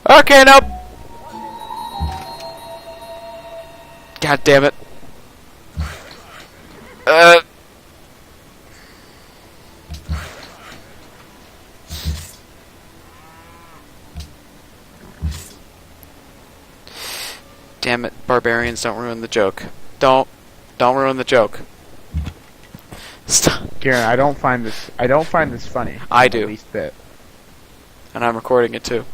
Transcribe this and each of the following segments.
Okay, nope. God damn it. Damn it, barbarians, don't ruin the joke. Don't ruin the joke. Stop. Kieran, I don't find this funny. I do. The least bit. And I'm recording it too.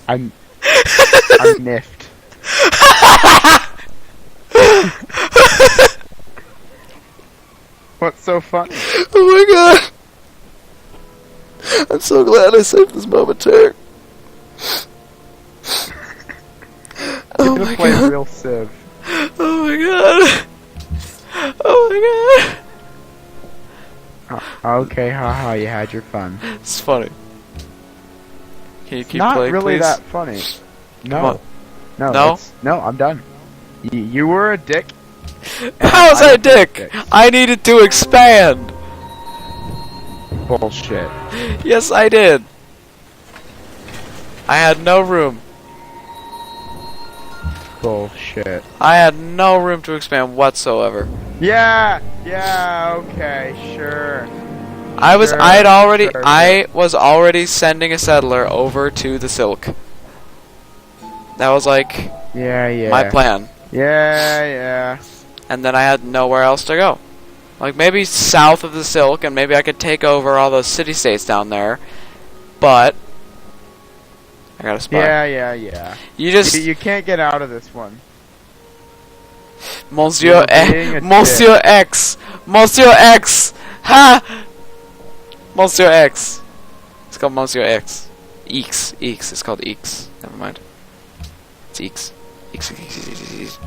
I'm miffed. What's so funny? Oh my god! I'm so glad I saved this moment, Terek. You're gonna play real Civ. Oh my god! Oh my god! Okay, haha, you had your fun. It's funny. Can you keep Not playing, really please? that funny. Come No. No? No, I'm done. You were a dick. How was I a dick? I needed to expand! Bullshit. Yes, I did. I had no room. Bullshit. I had no room to expand whatsoever. Yeah, okay, sure. I was Sure. already sending a settler over to the Silk. That was like Yeah. my plan. Yeah. And then I had nowhere else to go. Like maybe south of the Silk, and maybe I could take over all those city-states down there. But I got a spy. Yeah. You can't get out of this one. Monsieur being a Monsieur X. Monsieur X. Ha! Monsieur X. It's called Monsieur X. Eeks. It's called Eeks. Never mind. It's Eeks. Eeks.